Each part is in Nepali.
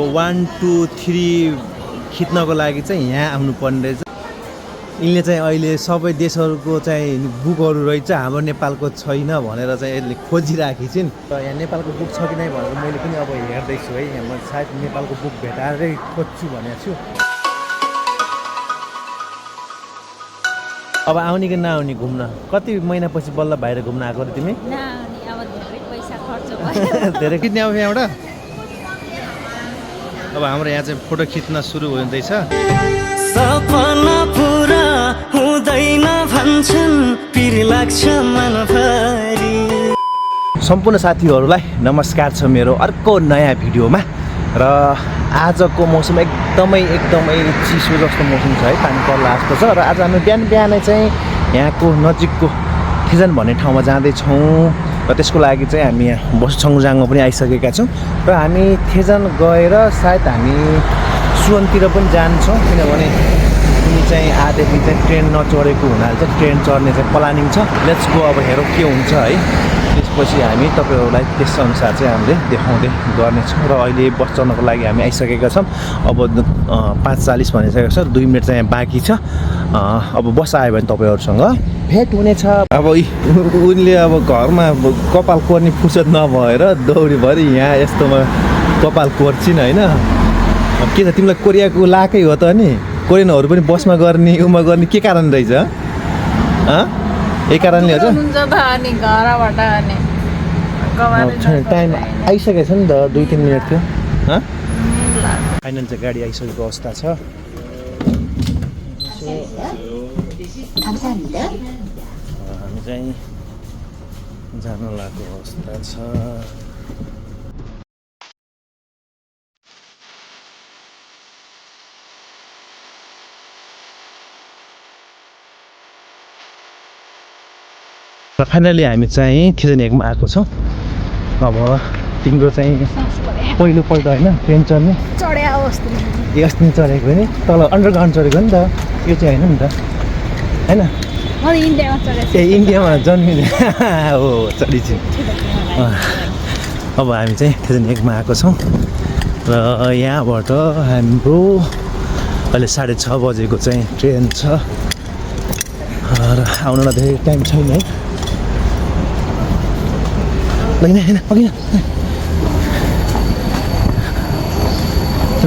1 2 3 खिच्नको लागि चाहिँ यहाँ आउनु पर्ने रहेछ। यिनले चाहिँ अहिले सबै देशहरूको चाहिँ बुकहरू रहेछ, हाम्रो नेपालको छैन भनेर चाहिँ यसले खोजिराखेकी छिन्। र यहाँ नेपालको बुक छ कि नै भनेर मैले पनि अब हेर्दैछु है। यहाँ म सायद नेपालको बुक भेटाएरै खोज्छु भनेको छु। अब आउने कि नआउने घुम्न? कति महिनापछि बल्ल बाहिर घुम्न आएको रे तिमी? नआउने, अब धेरै पैसा खर्च भयो। धेरै किन्ने अब यहाँबाट? अब हाम्रो यहाँ चाहिँ फोटो खिच्न सुरु हुँदैछ। सपना पुरा हुँदैन भन्छन्, पिर लाग्छ मनभरि। सम्पूर्ण साथीहरूलाई नमस्कार छ मेरो अर्को नयाँ भिडियोमा। र आजको मौसम एकदमै चिसो जस्तो मौसम छ है, पानी पर्ला जस्तो छ। र आज हामी बिहानै चाहिँ यहाँको नजिकको थेजन भन्ने ठाउँमा जाँदैछौँ। र त्यसको लागि चाहिँ हामी यहाँ बसछङजाङमा पनि आइसकेका छौँ। र हामी थेजन गएर सायद हामी सुवनतिर पनि जान्छौँ, किनभने उनी चाहिँ आधेदेखि चाहिँ ट्रेन नचढेको हुनाले चाहिँ ट्रेन चढ्ने चाहिँ प्लानिङ छ। लेट्स गो, अब हेरौँ के हुन्छ है। त्यसपछि हामी तपाईँहरूलाई त्यसअनुसार चाहिँ हामीले देखाउँदै गर्नेछौँ। र अहिले बस चढ्नको लागि हामी आइसकेका छौँ। अब 5:40 भनिसकेको छ, 2 मिनट चाहिँ बाँकी छ। अब बस आयो भने तपाईँहरूसँग भेट हुनेछ। अब उनले अब घरमा कपाल कोर्ने फुर्सद नभएर दौडीभरि यहाँ यस्तोमा कपाल कोर्छिन् होइन। के छ तिमीलाई कोरियाको लाकै हो त नि? कोरियनहरू पनि बसमा गर्ने उमा गर्ने के कारण रहेछ? यही कारणले हो त। टाइम आइसकेको छ नि त, 2-3 मिनट थियो। फाइनल चाहिँ गाडी आइसकेको अवस्था छ। हामी चाहिँ जान लागेको अवस्था छ। र फाइनली हामी चाहिँ थेजन 1 मा आएको छौँ। अब तिम्रो चाहिँ पहिलोपल्ट होइन ट्रेन चढ्ने? अस्ति नै चढेको नि, तल अन्डरग्राउन्ड चढेको नि त। यो चाहिँ होइन नि त, होइन? इन्डियामा जन्मिने हो चढिछि। अब हामी चाहिँ थेजन 1 मा आएको छौँ। र यहाँबाट हाम्रो अहिले 6:30 बजेको चाहिँ ट्रेन छ। र आउनलाई धेरै टाइम छैन है। होइन अघि र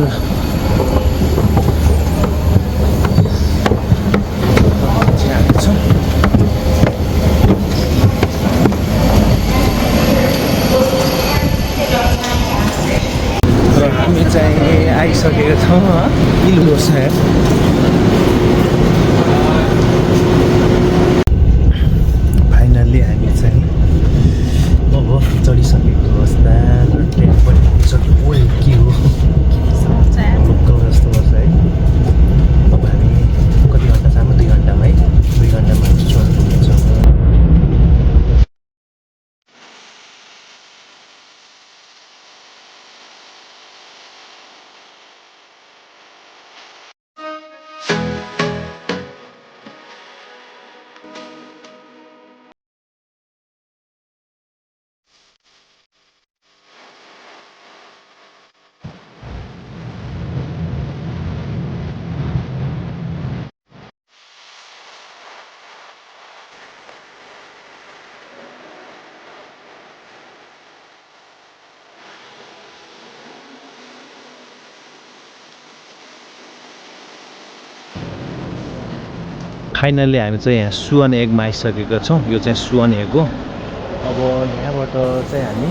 हामी चाहिँ आइसकेका छौँ इल्लो शहर। फाइनल्ली हामी चाहिँ अब चढिसकेको अवस्था। र ट्रेन पनि पुगिसक्यो। ओइ के हो लोकल जस्तो गर्छ है। अब हामी कति घन्टासम्म? 2 घन्टामा है, 2 घन्टामा हामी चढ्न पुग्नेछौँ। फाइनल्ली हामी चाहिँ यहाँ सुवन 1 मा आइसकेका छौँ। यो चाहिँ सुवन 1 हो। अब यहाँबाट चाहिँ हामी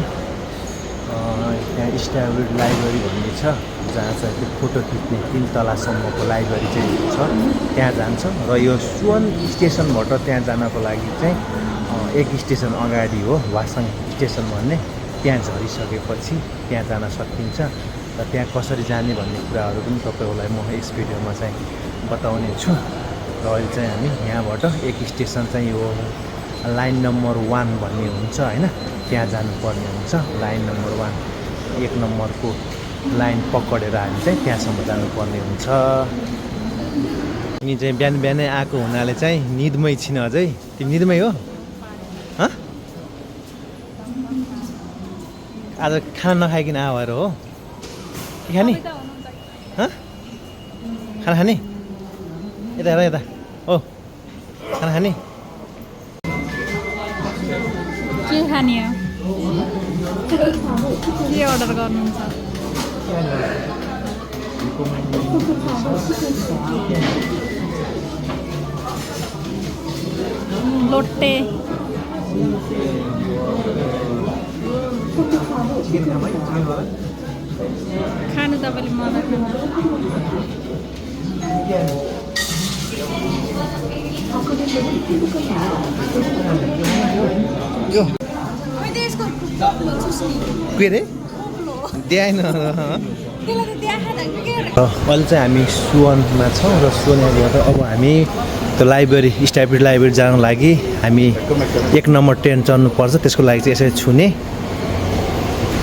यहाँ स्ट्याब्लिड लाइब्रेरी भन्ने छ, जहाँ चाहिँ त्यो फोटो खिच्ने 3 तलासम्मको लाइब्रेरी चाहिँ छ, त्यहाँ जान्छ। र यो सुवन स्टेसनबाट त्यहाँ जानको लागि चाहिँ 1 स्टेसन अगाडि हो, वासाङ स्टेसन भन्ने। त्यहाँ झरिसकेपछि त्यहाँ जान सकिन्छ। र त्यहाँ कसरी जाने भन्ने कुराहरू पनि तपाईँहरूलाई म यस भिडियोमा चाहिँ बताउने छु। र अहिले चाहिँ हामी यहाँबाट 1 स्टेसन चाहिँ यो लाइन नम्बर 1 भन्ने हुन्छ होइन, त्यहाँ जानुपर्ने हुन्छ। लाइन नम्बर 1, 1 नम्बरको लाइन पक्रेर हामी चाहिँ त्यहाँसम्म जानुपर्ने हुन्छ। तिमी चाहिँ बिहानै आएको हुनाले चाहिँ निदमै छिन अझै। तिमी निदमै हो? आज खाना नखाइकन आएर हो? के खाने खाना खाने यता हेर यता ओ खाना खाने के खाने हो के अर्डर गर्नुहुन्छ लोटे खानु तपाईँले मलाई यो के अरे देखाएन अहिले चाहिँ हामी सुवनमा छौँ र सुवनबाट अब हामी त्यो लाइब्रेरी स्ट्यापिड लाइब्रेरी जानको लागि हामी 1 नम्बर ट्रेन चढ्नुपर्छ त्यसको लागि चाहिँ यसरी छुने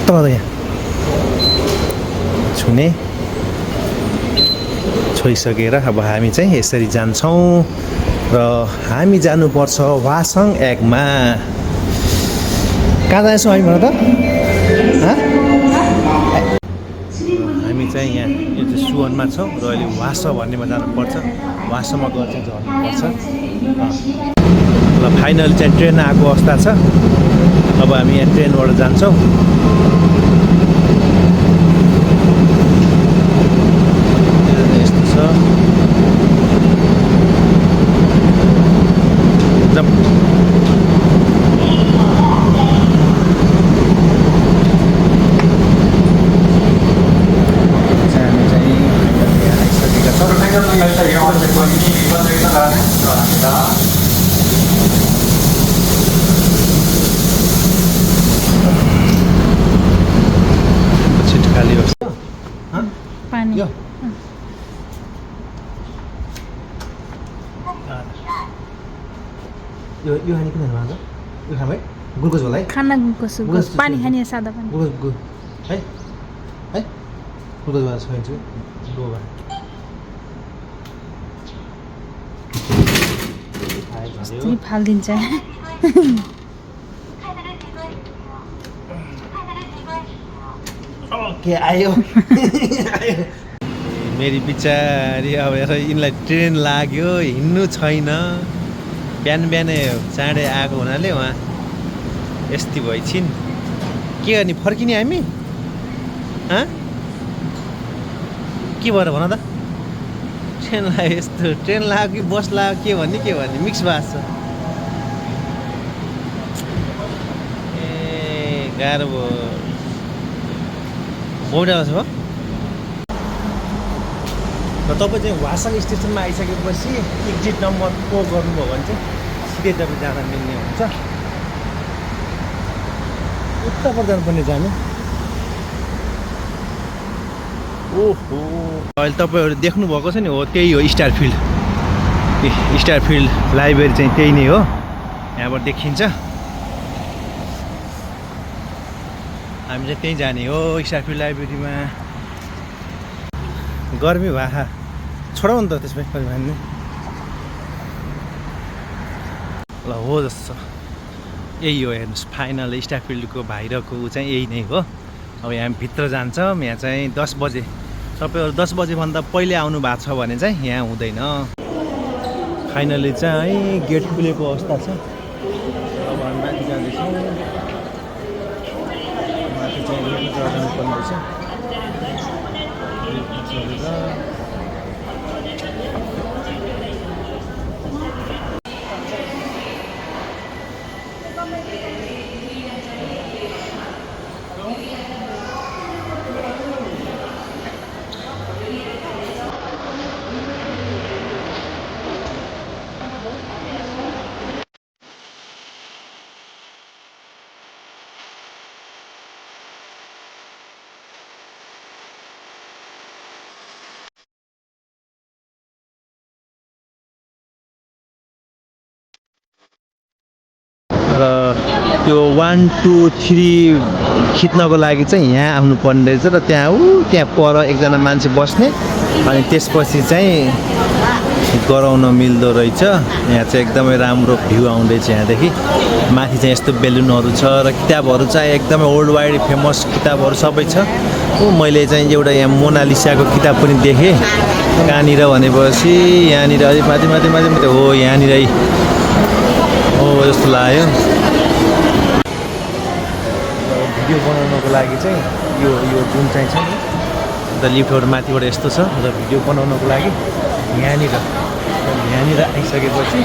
त यहाँ छुने छोइसकेर अब हामी चाहिँ यसरी जान्छौँ र हामी जानुपर्छ वासङ एकमा कहाँ जान्छौँ हामी भन त हामी चाहिँ यहाँ यो चाहिँ सुवनमा छौँ र अहिले वास भन्नेमा जानुपर्छ वासमा गएर चाहिँ झर्नुपर्छ ल फाइनल चाहिँ ट्रेन आएको अवस्था छ अब हामी यहाँ ट्रेनबाट जान्छौँ यस्तो छ पानी यो खाने किन भन्छ यो खाम है ग्लुकोज होला है खाना ग्लुकोज पानी खाने सादा पानी ग्लुकोज है है ग्लुकोज भएर छोइन्छु गोबा यस्तै फालिदिन्छ के आयो मेरी बिचारी अब हेर यिनलाई ट्रेन लाग्यो हिँड्नु छैन बिहान बिहानै चाँडै आएको हुनाले उहाँ यस्तै भइछिन् के गर्ने फर्किने हामी के भएर भन त ट्रेन लाग्यो यस्तो ट्रेन लाग्यो कि बस लाग्यो के भन्ने मिक्स भएको छ ए गाह्रो भयो बौडाको छ र तपाईँ चाहिँ वासङ स्टेसनमा आइसकेपछि एक्जिट नम्बर 4 गर्नुभयो भने चाहिँ सिधै तपाईँ जाँदा मिल्ने हुन्छ उत्तर जानुपर्ने जानु ओहो अहिले तपाईँहरू देख्नुभएको छ नि हो त्यही हो स्टारफिल्ड लाइब्रेरी चाहिँ त्यही नै हो यहाँबाट देखिन्छ हामी चाहिँ त्यहीँ जाने हो स्टारफिल्ड लाइब्रेरीमा गर्मी भए छोडाउ नि त त्यसमै कति भन्ने ल हो जस्तो यही हो हेर्नुहोस् फाइनल स्टारफिल्डको बाहिरको चाहिँ यही नै हो अब यहाँ भित्र जान्छौँ यहाँ चाहिँ 10 बजे तपाईँहरू 10 बजेभन्दा पहिले आउनु भएको छ भने चाहिँ यहाँ हुँदैन फाइनली चाहिँ गेट खुलेको अवस्था छ अब हामी माथि जाँदैछौँ माथि चाहिँ जानु पर्नेछ र त्यो 1 2 3 खिच्नको लागि चाहिँ यहाँ आउनु पर्ने रहेछ र त्यहाँ पर एकजना मान्छे बस्ने अनि त्यसपछि चाहिँ गराउन मिल्दो रहेछ यहाँ चाहिँ एकदमै राम्रो भ्यू आउँदैछ यहाँदेखि माथि चाहिँ यस्तो बेलुनहरू छ र किताबहरू चाहिँ एकदमै वर्ल्ड वाइड फेमस किताबहरू सबै छ मैले चाहिँ एउटा यहाँ मोनालिसाको किताब पनि देखेँ कहाँनिर भनेपछि यहाँनिर अलिक माथि माथि माथि माथि हो यहाँनिर हो जस्तो लाग्यो भिडियो बनाउनको लागि चाहिँ यो जुन चाहिँ छ नि अन्त लिफ्टहरू माथिबाट यस्तो छ र भिडियो बनाउनको लागि यहाँनिर आइसकेपछि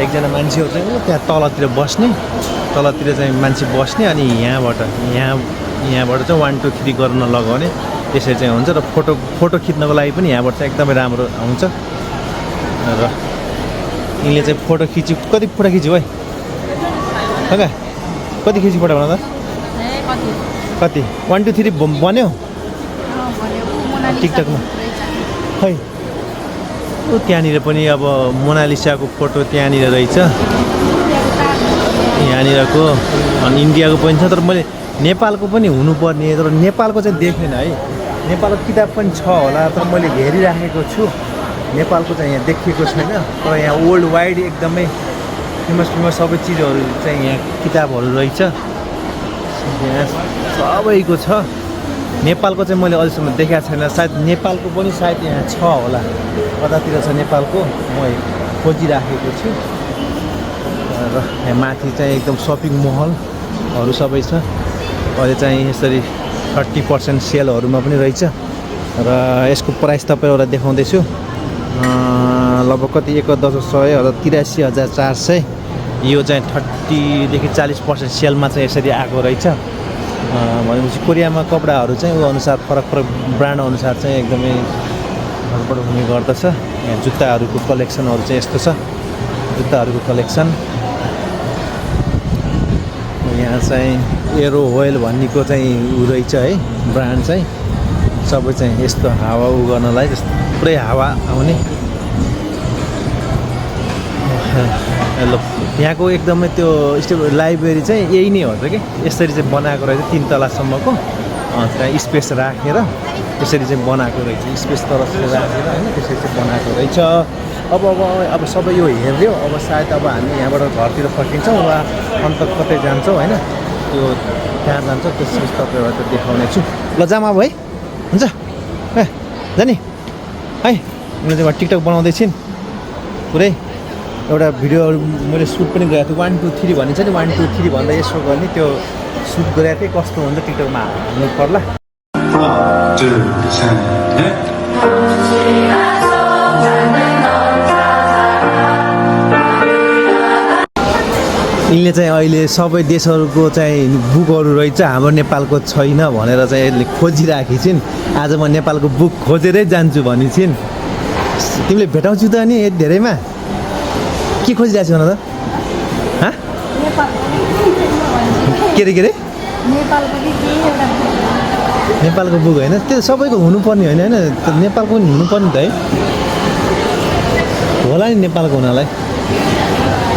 एकजना मान्छेहरू चाहिँ त्यहाँ तलतिर चाहिँ मान्छे बस्ने अनि यहाँबाट चाहिँ 1 2 3 गर्न लगाउने त्यसरी चाहिँ हुन्छ र फोटो खिच्नको लागि पनि यहाँबाट चाहिँ एकदमै राम्रो हुन्छ र यिनले चाहिँ फोटो खिच्यो कति फोटो खिच्यो है कति खिच्यो फोटो भन त कति 1 2 3 बन्यो टिकटकमा खै त्यहाँनिर पनि अब मोनालिसाको फोटो त्यहाँनिर रहेछ यहाँनिरको अनि इन्डियाको पनि छ तर मैले नेपालको पनि हुनुपर्ने तर नेपालको चाहिँ देखेन है नेपालको किताब पनि छ होला तर मैले हेरिराखेको छु नेपालको चाहिँ यहाँ देखिएको छैन तर यहाँ वर्ल्ड वाइड एकदमै फेमस सबै चिजहरू चाहिँ यहाँ किताबहरू रहेछ यहाँ सबैको छ नेपालको चाहिँ मैले अहिलेसम्म देखाएको छैन सायद नेपालको पनि सायद यहाँ छ होला कतातिर छ नेपालको म खोजिराखेको छु र यहाँ माथि चाहिँ एकदम सपिङ मलहरू सबै छ अहिले चाहिँ यसरी 30% सेलहरूमा पनि रहेछ र यसको प्राइस तपाईँहरूलाई देखाउँदैछु लगभग कति 1,10,83,400 यो चाहिँ 30 देखि 40% सेलमा चाहिँ यसरी आएको रहेछ भनेपछि कोरियामा कपडाहरू चाहिँ ऊ अनुसार फरक ब्रान्ड अनुसार चाहिँ एकदमै फरक हुने गर्दछ यहाँ जुत्ताहरूको कलेक्सनहरू चाहिँ यस्तो छ जुत्ताहरूको कलेक्सन यहाँ चाहिँ एरो होइल भन्नेको चाहिँ ऊ रहेछ है ब्रान्ड चाहिँ सबै चाहिँ यस्तो हावा उ गर्नलाई पुरै हावा आउने ल यहाँको एकदमै त्यो लाइब्रेरी चाहिँ यही नै हो त कि यसरी चाहिँ बनाएको रहेछ 3 तलासम्मको त्यहाँ स्पेस राखेर त्यसरी चाहिँ बनाएको रहेछ स्पेस तलतिर राखेर होइन त्यसरी चाहिँ बनाएको रहेछ अब सबै यो हेर्यो अब सायद अब हामी यहाँबाट घरतिर फर्किन्छौँ वा अन्त कतै जान्छौँ होइन त्यो कहाँ जान्छौँ त्यसपछि तपाईँहरूलाई त देखाउने छु ल जाम अब है हुन्छ ए जाने है मैले चाहिँ टिकटक बनाउँदैछिन् पुरै एउटा भिडियोहरू मैले सुट पनि गरेको थिएँ 1 2 3 भनिन्छ नि 1 2 3 भन्दा यसो गर्ने त्यो सुट गरेको थिएँ कस्तो हुन्छ टिकटकमा हाल्नु पर्ला यिनले चाहिँ अहिले सबै देशहरूको चाहिँ बुकहरू रहेछ हाम्रो नेपालको छैन भनेर चाहिँ यसले खोजिराखेकी छिन् आज म नेपालको बुक खोजेरै जान्छु भनी छिन् तिमीले भेटाउँछु त अनि यति धेरैमा के खोजिरहेको छु भन त के अरे नेपालको बुक होइन त्यो सबैको हुनुपर्ने होइन होइन नेपालको पनि हुनुपर्ने त है होला नि नेपालको हुनालाई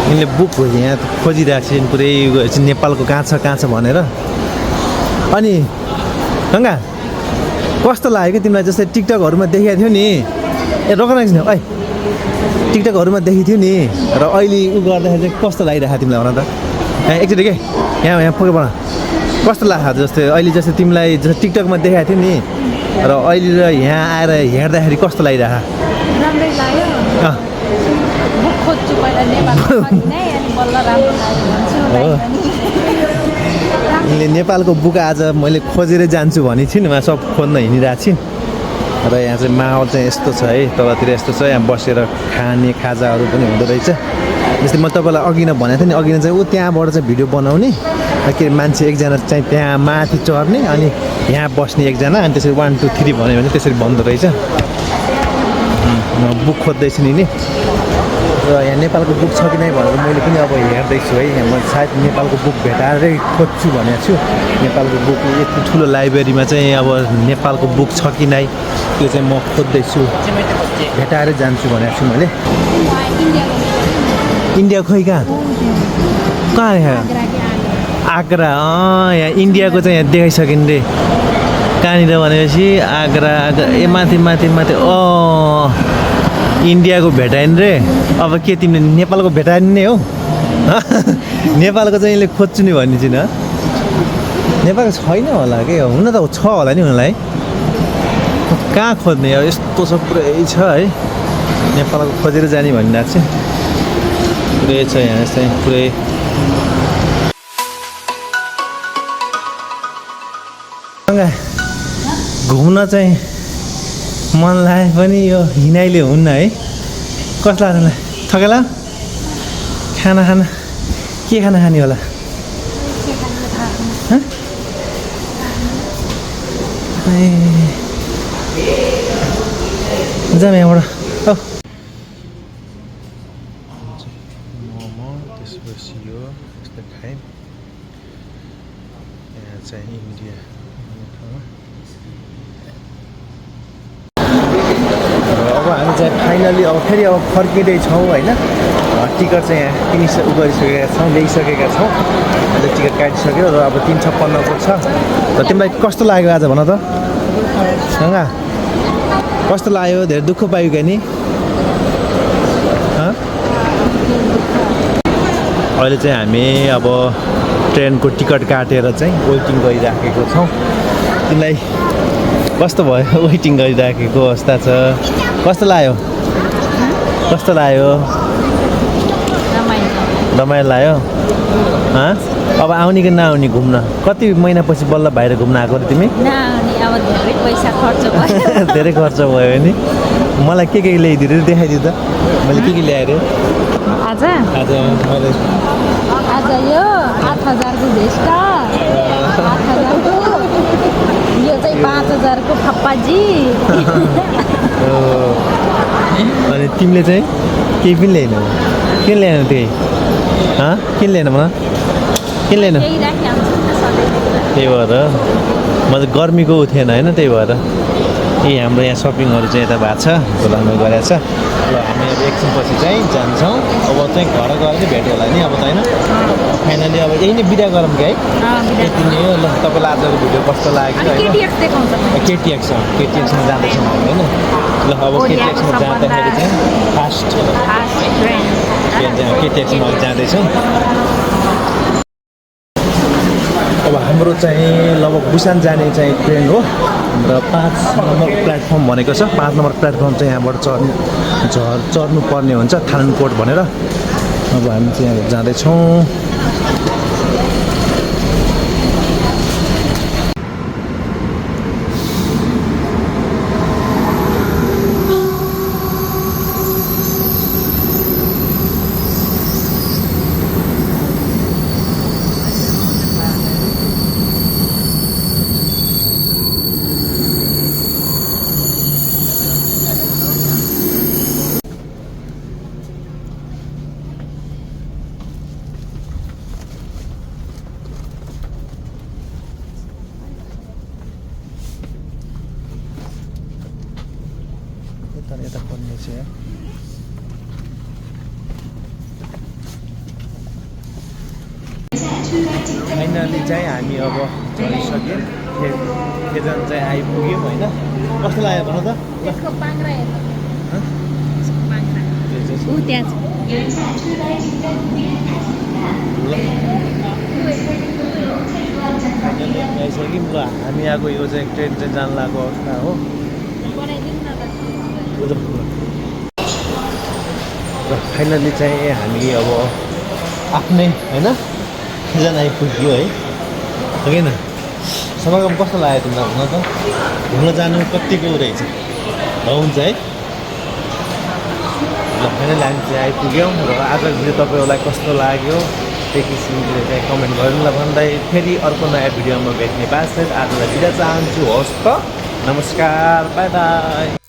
यिनले बुक यहाँ खोजिरहेको छिन् पुरै नेपालको कहाँ छ भनेर अनि गङ्गा कस्तो लाग्यो कि तिमीलाई जस्तै टिकटकहरूमा देखाएको थियो नि ए रोक्न एकछिन है टिकटकहरूमा देखेको थियो नि र अहिले उ गर्दाखेरि चाहिँ कस्तो लागिरहेको तिमीलाई भन त एकचोटि के यहाँ फोके बना कस्तो लाग्छ जस्तै अहिले जस्तै तिमीलाई जस्तै टिकटकमा देखाएको थियो नि र अहिले र यहाँ आएर हेर्दाखेरि कस्तो लागिरहेको राम्रै लाग्यो बुक खोज्छु पहिला नेपालको अनि बल्ल राम्रो लाग्यो यिनले नेपालको बुक आज मैले खोजेरै जान्छु भने छिन् उहाँ सब खोज्न हिँडिरहेको छिन् र यहाँ चाहिँ माहौल चाहिँ यस्तो छ है तलतिर यस्तो छ यहाँ बसेर खाने खाजाहरू पनि हुँदो रहेछ जस्तै म तपाईँलाई अघि नै भनेको थिएँ नि अघि नै चाहिँ ऊ त्यहाँबाट चाहिँ भिडियो बनाउने के मान्छे एकजना चाहिँ त्यहाँ माथि चढ्ने अनि यहाँ बस्ने एकजना अनि त्यसरी 1 2 3 भन्यो भने त्यसरी बन्दो रहेछ बुक खोज्दैछु नि र यहाँ नेपालको बुक छ कि नै भनेर मैले पनि अब हेर्दैछु है यहाँ म सायद नेपालको बुक भेटाएरै खोज्छु भनेको छु नेपालको बुक यति ठुलो लाइब्रेरीमा चाहिँ अब नेपालको बुक छ कि नै त्यो चाहिँ म खोज्दैछु भेटाएरै जान्छु भनेको छु मैले इन्डिया खोइ कहाँ आग्रा यहाँ इन्डियाको चाहिँ यहाँ देखाइसकिन् रे कहाँनिर भनेपछि आग्रा ए माथि इन्डियाको भेटाइन् रे अब के तिमीले नेपालको भेटाइन् नै हो नेपालको चाहिँ यसले खोज्छु नि भन्ने छिन् नेपालको छैन होला कि हुन त छ होला नि उनीहरूलाई कहाँ खोज्ने अब यस्तो छ पुरै छ है नेपालको खोजेर जाने भनिरहेको चाहिँ पुरै छ यहाँ चाहिँ पुरै घुम्न चाहिँ मन लागे पनि यो हिँडाइले हुन्न है कसलाई लाग्छ थकेला खाना खाना के खाना खाने होला जाउँ यहाँबाट औ मोमो त्यसपछि यो यस्तो खाएँ यहाँ चाहिँ इन्डिया अब हामी चाहिँ फाइनली अब फेरि अब फर्किँदैछौँ होइन टिकट चाहिँ यहाँ गरिसकेका छौँ ल्याइसकेका छौँ अन्त टिकट काटिसक्यो र अब 356 को छ र तिमीलाई कस्तो लाग्यो आज भन त गङ्गा कस्तो लाग्यो धेरै दुःख पायो क्या नि अहिले चाहिँ हामी अब ट्रेनको टिकट काटेर चाहिँ वेटिङ गरिराखेको छौँ तिमीलाई कस्तो भयो वेटिङ गरिराखेको अवस्था छ कस्तो लाग्यो रमाइलो लाग्यो अब आउने कि नआउने घुम्न कति महिनापछि बल्ल बाहिर घुम्न आएको र तिमी अब धेरै पैसा खर्च भयो धेरै खर्च भयो नि मलाई के ल्याइदियो अरे देखाइदियो त मैले के ल्याएँ अरे आज मैले यो 8,000 को भेस्ट 8,000 को यो चाहिँ 5,000 को फप्पाजी अनि तिमीले चाहिँ केही पनि ल्याएनौ किन ल्याएनौ त्यही किन ल्याएन भन किन ल्याएन त्यही भएर म त गर्मीको थिएन होइन त्यही भएर हाम्रो यहाँ सपिङहरू चाहिँ यता भएको छ खोलामा गरेको छ र हामी अब एकछिनपछि चाहिँ जान्छौँ अब चाहिँ घर गएर चाहिँ भेट होला नि अब त होइन फाइनली अब यही नै बिदा गरौँ कि है यति नै हो ल तपाईँलाई आजको भिडियो कस्तो लाग्यो होइन केटिएक्समा जाँदैछौँ होइन ल अब केटिएक्समा जाँदाखेरि चाहिँ फास्ट केटिएक्समा जाँदैछौँ अब हाम्रो चाहिँ लगभग बुसान जाने चाहिँ ट्रेन हो र 5 नम्बर प्लेटफर्म भनेको छ 5 नम्बर प्लेटफर्म चाहिँ यहाँबाट चढ्नु पर्ने हुन्छ थालनकोट भनेर अब हामी चाहिँ यहाँ जाँदैछौँ यता पर्ने चाहिँ फाइनली चाहिँ हामी अब चढिसक्यौँ खेजन चाहिँ आइपुग्यौँ होइन कस्तो लाग्यो भन त फाइनली आइसक्यौँ ल हामी आएको यो चाहिँ ट्रेन चाहिँ जान लागेको अवस्था हो र फाइनली चाहिँ हामी अब आफ्नै होइन खेजन आइपुग्यो है होइन समागम कस्तो लाग्यो तिमीलाई भन त घुम्न जानु कतिको रहेछ हुन्छ है ल फाइनली हामी चाहिँ आइपुग्यौँ र आजको भिडियो तपाईँहरूलाई कस्तो लाग्यो त्यही किसिमले चाहिँ कमेन्ट गर्नुलाई भन्दै फेरि अर्को नयाँ भिडियोमा भेट्ने बात आजलाई बिदा चाहन्छु हवस् त नमस्कार बाई बाई